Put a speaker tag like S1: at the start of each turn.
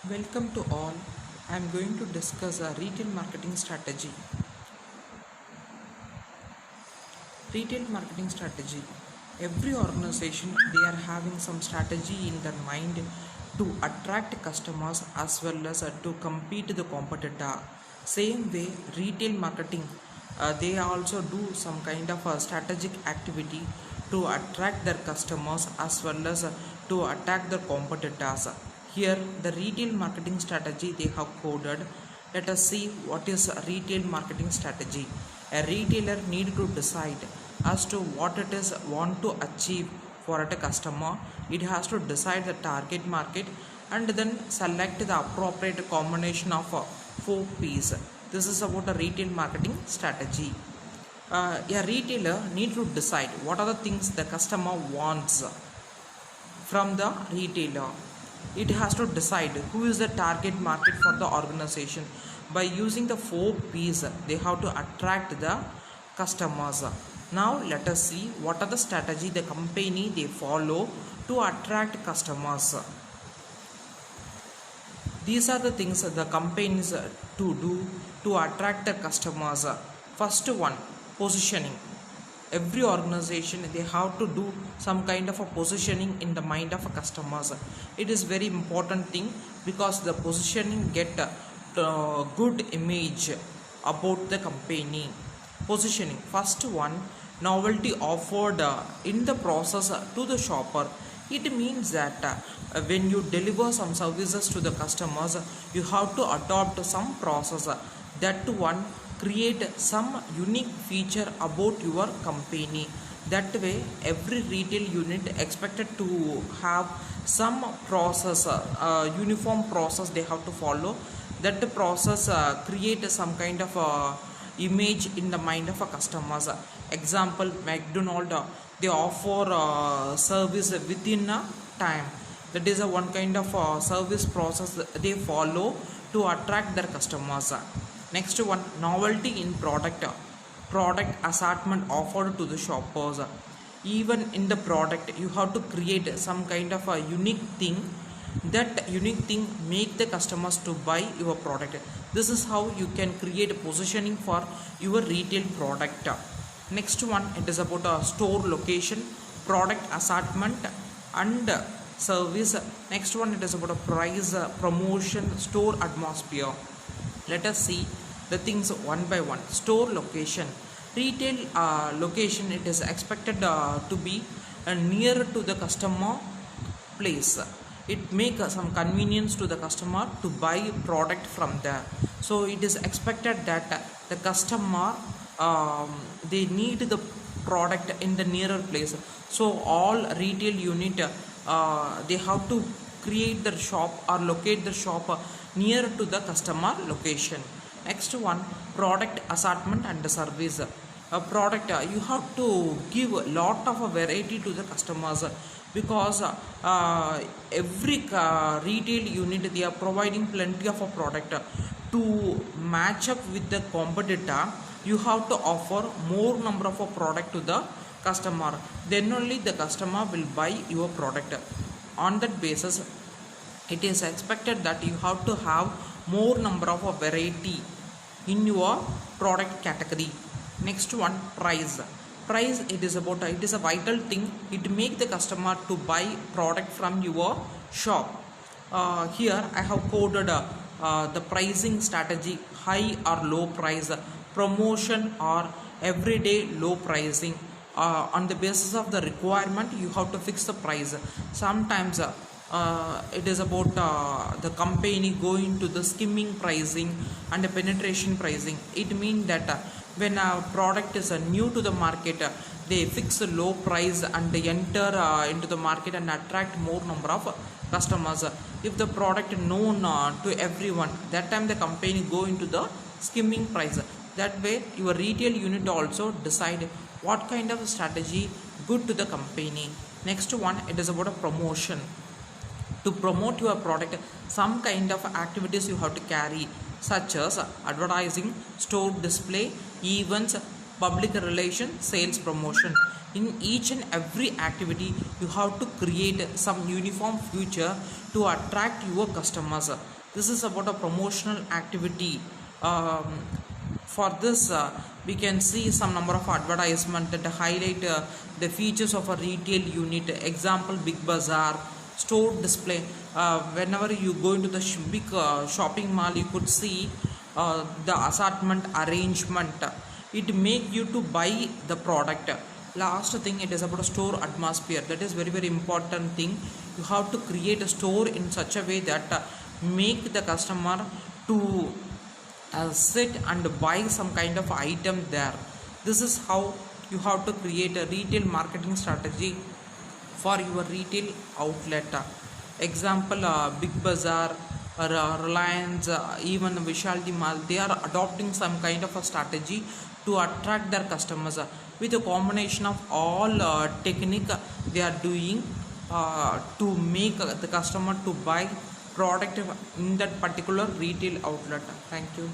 S1: Welcome to all. I am going to discuss a retail marketing strategy. Retail marketing strategy. Every organization they are having some strategy in their mind to attract customers as well as to compete the competitor. Same way, retail marketing they also do some kind of a strategic activity to attract their customers as well as to attack their competitors. Here, the retail marketing strategy they have coded. Let us see what is a retail marketing strategy. A retailer need to decide as to what it is want to achieve for a customer. It has to decide the target market and then select the appropriate combination of 4 P's. This is about a retail marketing strategy. A retailer need to decide what are the things the customer wants from the retailer. It has to decide who is the target market for the organization. By using the 4 P's, they have to attract the customers. Now let us see what are the strategy the company they follow to attract customers. These are the things the companies to do to attract the customers. First one, positioning. Every organization they have to do some kind of a positioning in the mind of a customers. It is very important thing because the positioning get good image about the company. Positioning. First one, novelty offered in the process to the shopper. It means that when you deliver some services to the customers, you have to adopt some process. That one create some unique feature about your company. That way, every retail unit expected to have some process, uniform process they have to follow. That process create some kind of image in the mind of a customers. Example, McDonald they offer service within a time. That is a one kind of service process they follow to attract their customers. Next one, novelty in product assortment offered to the shoppers. Even in the product you have to create some kind of a unique thing. That unique thing make the customers to buy your product. This is how you can create a positioning for your retail product. Next one, it is about a store location, product assortment and service. Next one, it is about a price, promotion, store atmosphere. Let us see the things one by one. Store location. Retail location, it is expected to be near to the customer place. It make some convenience to the customer to buy product from there. So it is expected that the customer they need the product in the nearer place. So all retail unit they have to create their shop or locate the shop near to the customer location. Next one, product assortment and service. A product you have to give a lot of a variety to the customers because every retail unit they are providing plenty of a product. To match up with the competitor, you have to offer more number of a product to the customer. Then only the customer will buy your product. On that basis, it is expected that you have to have more number of a variety in your product category. Next one, price. It is about it is a vital thing. It make the customer to buy product from your shop. Here I have coded the pricing strategy: high or low price, promotion or everyday low pricing. On the basis of the requirement you have to fix the price. Sometimes it is about the company going to the skimming pricing and the penetration pricing. It means that when a product is new to the market, they fix a low price and they enter into the market and attract more number of customers. If the product known to everyone, that time the company go into the skimming price. That way your retail unit also decide what kind of strategy good to the company. Next one, it is about a promotion. To promote your product, some kind of activities you have to carry, such as advertising, store display, events, public relation, sales promotion. In each and every activity you have to create some uniform feature to attract your customers. This is about a promotional activity. um, for this we can see some number of advertisement that highlight the features of a retail unit. Example, big bazaar store display. Whenever you go into the big shopping mall, you could see the assortment arrangement. It make you to buy the product. Last thing, it is about a store atmosphere. That is very very important thing. You have to create a store in such a way that make the customer to sit and buy some kind of item there. This is how you have to create a retail marketing strategy for your retail outlet. Example, big bazaar or Reliance, even Vishalti Mall, they are adopting some kind of a strategy to attract their customers with a combination of all technique they are doing to make the customer to buy product in that particular retail outlet. Thank you.